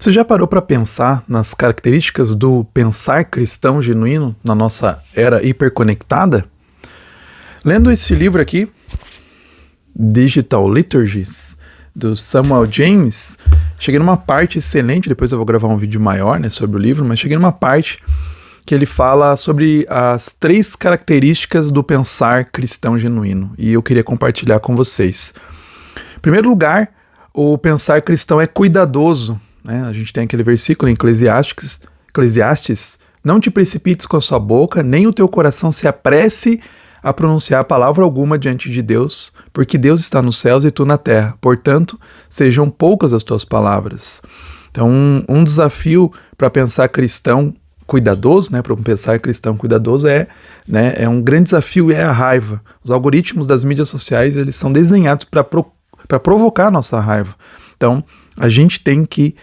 Você já parou para pensar nas características do pensar cristão genuíno na nossa era hiperconectada? Lendo esse livro aqui, Digital Liturgies, do Samuel James, cheguei numa parte excelente. Depois eu vou gravar um vídeo maior, sobre o livro, mas cheguei numa parte que ele fala sobre as 3 características do pensar cristão genuíno, e eu queria compartilhar com vocês. Em primeiro lugar, o pensar cristão é cuidadoso. A gente tem aquele versículo em Eclesiastes: não te precipites com a sua boca, nem o teu coração se apresse a pronunciar palavra alguma diante de Deus, porque Deus está nos céus e tu na terra, portanto, sejam poucas as tuas palavras. Então, um desafio para pensar cristão cuidadoso, para um pensar cristão cuidadoso é um grande desafio, é a raiva. Os algoritmos das mídias sociais, eles são desenhados para provocar a nossa raiva. Então, a gente tem que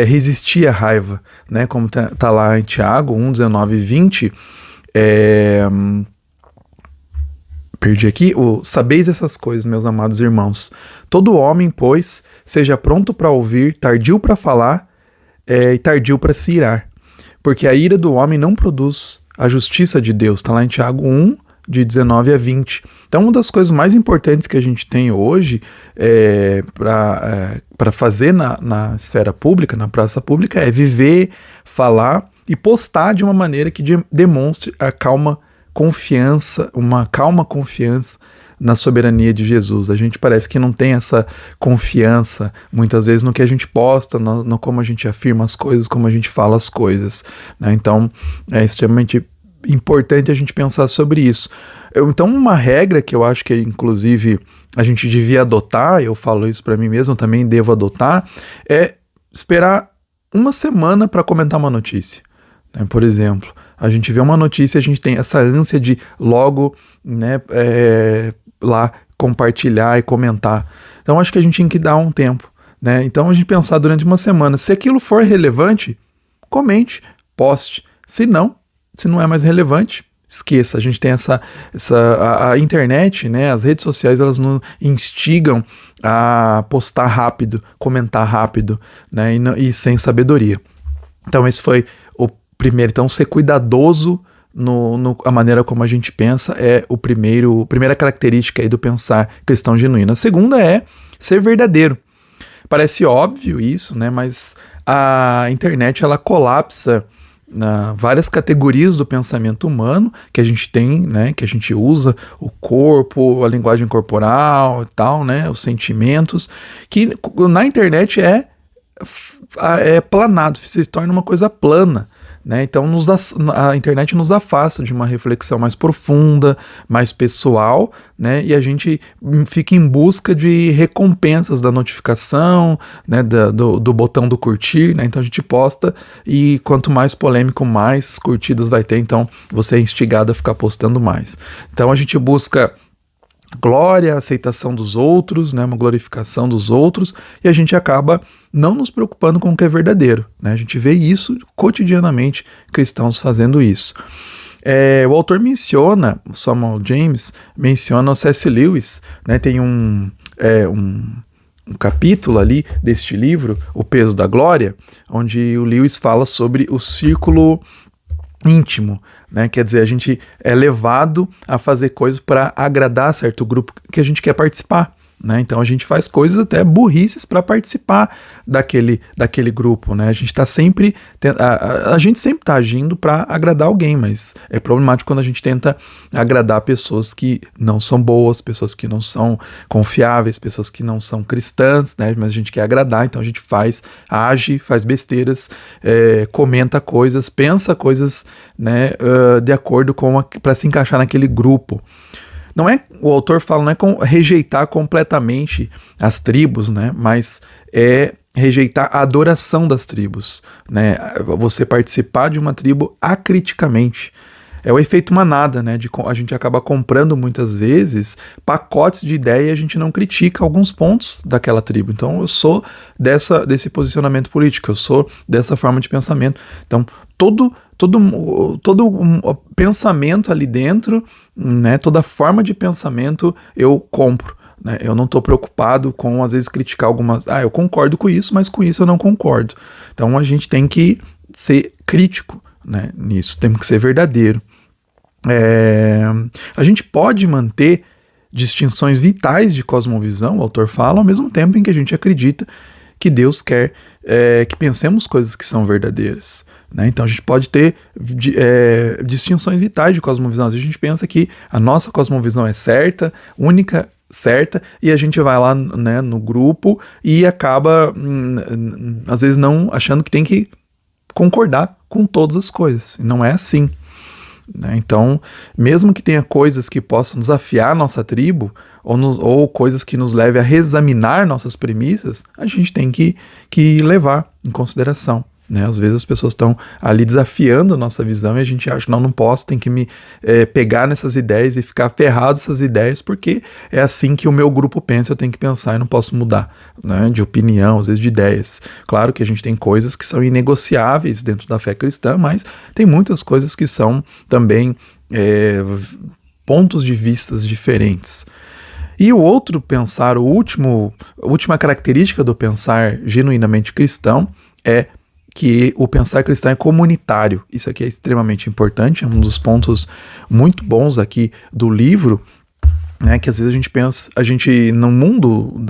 resistir à raiva, como tá lá em Tiago 1, 19 e 20, perdi aqui, sabeis essas coisas, meus amados irmãos. Todo homem, pois, seja pronto para ouvir, tardio para falar e tardio para se irar, porque a ira do homem não produz a justiça de Deus. Está lá em Tiago 1, de 19 a 20. Então, uma das coisas mais importantes que a gente tem hoje para fazer na esfera pública, na praça pública, é viver, falar e postar de uma maneira que demonstre uma calma confiança na soberania de Jesus. A gente parece que não tem essa confiança, muitas vezes, no que a gente posta, no como a gente afirma as coisas, como a gente fala as coisas. Então, é extremamente importante a gente pensar sobre isso. Então, uma regra que eu acho que, inclusive, a gente devia adotar, eu falo isso para mim mesmo, também devo adotar, é esperar uma semana para comentar uma notícia. Por exemplo, a gente vê uma notícia, a gente tem essa ânsia de logo lá compartilhar e comentar. Então, acho que a gente tem que dar um tempo. Então, a gente pensar durante uma semana. Se aquilo for relevante, comente, poste. Se não é mais relevante, esqueça. A gente tem a internet, as redes sociais, elas nos instigam a postar rápido, comentar rápido, e sem sabedoria. Então, esse foi o primeiro. Então, ser cuidadoso a maneira como a gente pensa é a primeira característica aí do pensar cristão genuíno. A segunda é ser verdadeiro. Parece óbvio isso, mas a internet, ela colapsa várias categorias do pensamento humano que a gente tem, que a gente usa, o corpo, a linguagem corporal e tal, os sentimentos, que na internet é planado, se torna uma coisa plana. Então a internet nos afasta de uma reflexão mais profunda, mais pessoal, e a gente fica em busca de recompensas da notificação, do botão do curtir, então a gente posta, e quanto mais polêmico, mais curtidas vai ter, então você é instigado a ficar postando mais. Então a gente busca glória, aceitação dos outros, uma glorificação dos outros, e a gente acaba não nos preocupando com o que é verdadeiro. A gente vê isso cotidianamente, cristãos fazendo isso. O autor Samuel James menciona o C.S. Lewis, tem um capítulo ali deste livro, O Peso da Glória, onde o Lewis fala sobre o círculo íntimo, quer dizer, a gente é levado a fazer coisas para agradar certo grupo que a gente quer participar, então a gente faz coisas até burrices para participar daquele grupo, a gente está sempre a gente sempre está agindo para agradar alguém, mas é problemático quando a gente tenta agradar pessoas que não são boas, pessoas que não são confiáveis, pessoas que não são cristãs, mas a gente quer agradar, então a gente age, faz besteiras, comenta coisas, pensa coisas, de acordo com para se encaixar naquele grupo. O autor fala, não é rejeitar completamente as tribos, mas é rejeitar a adoração das tribos, você participar de uma tribo acriticamente. É o efeito manada, a gente acaba comprando muitas vezes pacotes de ideia e a gente não critica alguns pontos daquela tribo. Então eu sou desse posicionamento político, eu sou dessa forma de pensamento. Então todo pensamento ali dentro, toda forma de pensamento eu compro. né? Eu não estou preocupado com, às vezes, criticar algumas... eu concordo com isso, mas com isso eu não concordo. Então a gente tem que ser crítico, né, nisso, temos que ser verdadeiro. A gente pode manter distinções vitais de cosmovisão, o autor fala, ao mesmo tempo em que a gente acredita que Deus quer que pensemos coisas que são verdadeiras, né? Então a gente pode ter distinções vitais de cosmovisão. Às vezes a gente pensa que a nossa cosmovisão é certa, única, certa, e a gente vai lá, né, no grupo e acaba às vezes não achando que tem que concordar com todas as coisas, e não é assim, né? Então, mesmo que tenha coisas que possam desafiar nossa tribo, ou coisas que nos levem a reexaminar nossas premissas, a gente tem que levar em consideração, né? Às vezes as pessoas estão ali desafiando a nossa visão e a gente acha, não posso, tem que me pegar nessas ideias e ficar ferrado nessas ideias, porque é assim que o meu grupo pensa, eu tenho que pensar e não posso mudar, né, de opinião, às vezes de ideias. Claro que a gente tem coisas que são inegociáveis dentro da fé cristã, mas tem muitas coisas que são também pontos de vistas diferentes. E o outro pensar, a última característica do pensar genuinamente cristão é que o pensar cristão é comunitário. Isso aqui é extremamente importante, é um dos pontos muito bons aqui do livro, né, que às vezes a gente pensa, no mundo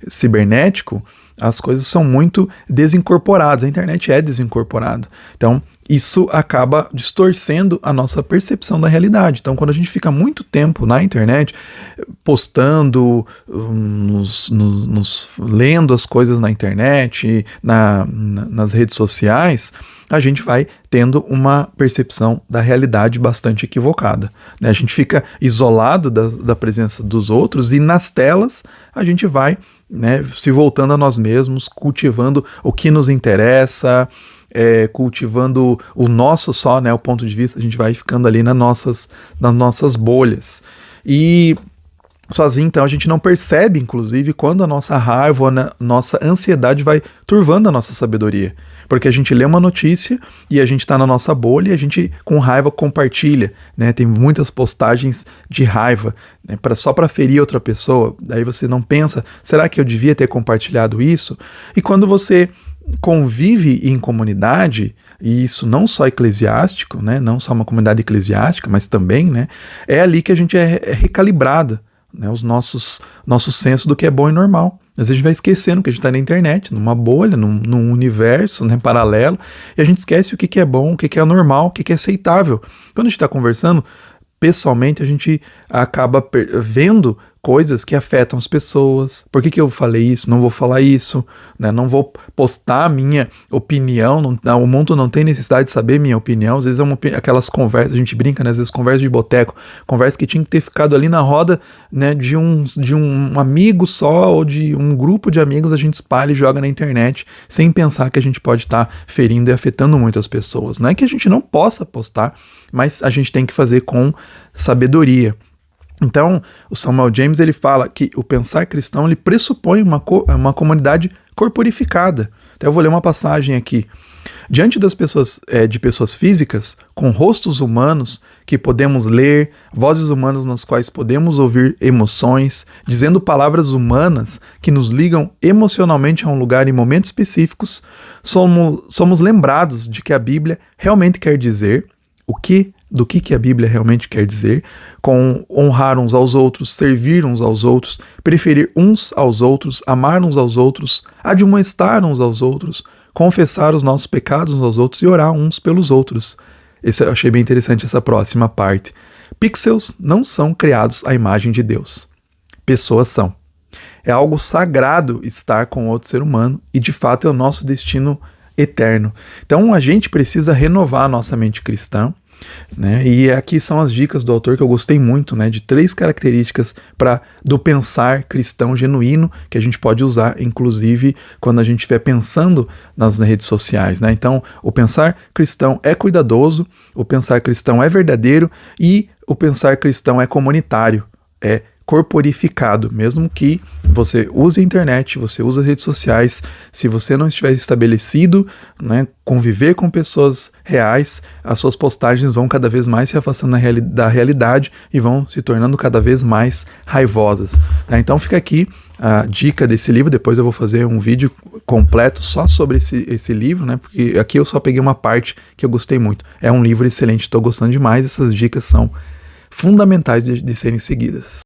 cibernético, as coisas são muito desincorporadas, a internet é desincorporada. Então, isso acaba distorcendo a nossa percepção da realidade. Então, quando a gente fica muito tempo na internet, postando, lendo as coisas na internet, nas redes sociais, a gente vai tendo uma percepção da realidade bastante equivocada, né? A gente fica isolado da presença dos outros e nas telas a gente vai, né, se voltando a nós mesmos, cultivando o que nos interessa, cultivando o nosso só, né, o ponto de vista, a gente vai ficando ali nas nossas bolhas. E sozinho, então, a gente não percebe, inclusive, quando a nossa raiva, a nossa ansiedade vai turvando a nossa sabedoria. Porque a gente lê uma notícia e a gente está na nossa bolha e a gente, com raiva, compartilha, né? Tem muitas postagens de raiva, né, só para ferir outra pessoa. Daí você não pensa, será que eu devia ter compartilhado isso? E quando você convive em comunidade, e isso não só eclesiástico, né, não só uma comunidade eclesiástica, mas também, né, é ali que a gente é recalibrada, né, os nosso senso do que é bom e normal. Às vezes a gente vai esquecendo que a gente está na internet, numa bolha, num universo, né, paralelo, e a gente esquece o que é bom, o que é normal, o que é aceitável. Quando a gente está conversando, pessoalmente, a gente acaba vendo coisas que afetam as pessoas. Por que eu falei isso? Não vou falar isso, né? Não vou postar a minha opinião. O mundo não tem necessidade de saber minha opinião. Às vezes aquelas conversas, a gente brinca, né? Às vezes conversas de boteco, conversas que tinha que ter ficado ali na roda, né, de um amigo só ou de um grupo de amigos, a gente espalha e joga na internet sem pensar que a gente pode estar ferindo e afetando muitas pessoas. Não é que a gente não possa postar, mas a gente tem que fazer com sabedoria. Então, o Samuel James, ele fala que o pensar cristão, ele pressupõe uma comunidade corporificada. Então, eu vou ler uma passagem aqui. Diante das pessoas, de pessoas físicas, com rostos humanos que podemos ler, vozes humanas nas quais podemos ouvir emoções, dizendo palavras humanas que nos ligam emocionalmente a um lugar em momentos específicos, somos lembrados de que a Bíblia realmente quer dizer do que a Bíblia realmente quer dizer, com honrar uns aos outros, servir uns aos outros, preferir uns aos outros, amar uns aos outros, admoestar uns aos outros, confessar os nossos pecados uns aos outros e orar uns pelos outros. Eu achei bem interessante essa próxima parte. Pixels não são criados à imagem de Deus. Pessoas são. É algo sagrado estar com outro ser humano e, de fato, é o nosso destino eterno. Então, a gente precisa renovar a nossa mente cristã, né? E aqui são as dicas do autor que eu gostei muito, né, de 3 características do pensar cristão genuíno que a gente pode usar, inclusive, quando a gente estiver pensando nas redes sociais, né? Então, o pensar cristão é cuidadoso, o pensar cristão é verdadeiro e o pensar cristão é comunitário, é corporificado, mesmo que você use a internet, você use as redes sociais, se você não estiver estabelecido, né, conviver com pessoas reais, as suas postagens vão cada vez mais se afastando da realidade e vão se tornando cada vez mais raivosas. Né? Então fica aqui a dica desse livro, depois eu vou fazer um vídeo completo só sobre esse livro, né? Porque aqui eu só peguei uma parte que eu gostei muito. É um livro excelente, estou gostando demais, essas dicas são fundamentais de serem seguidas.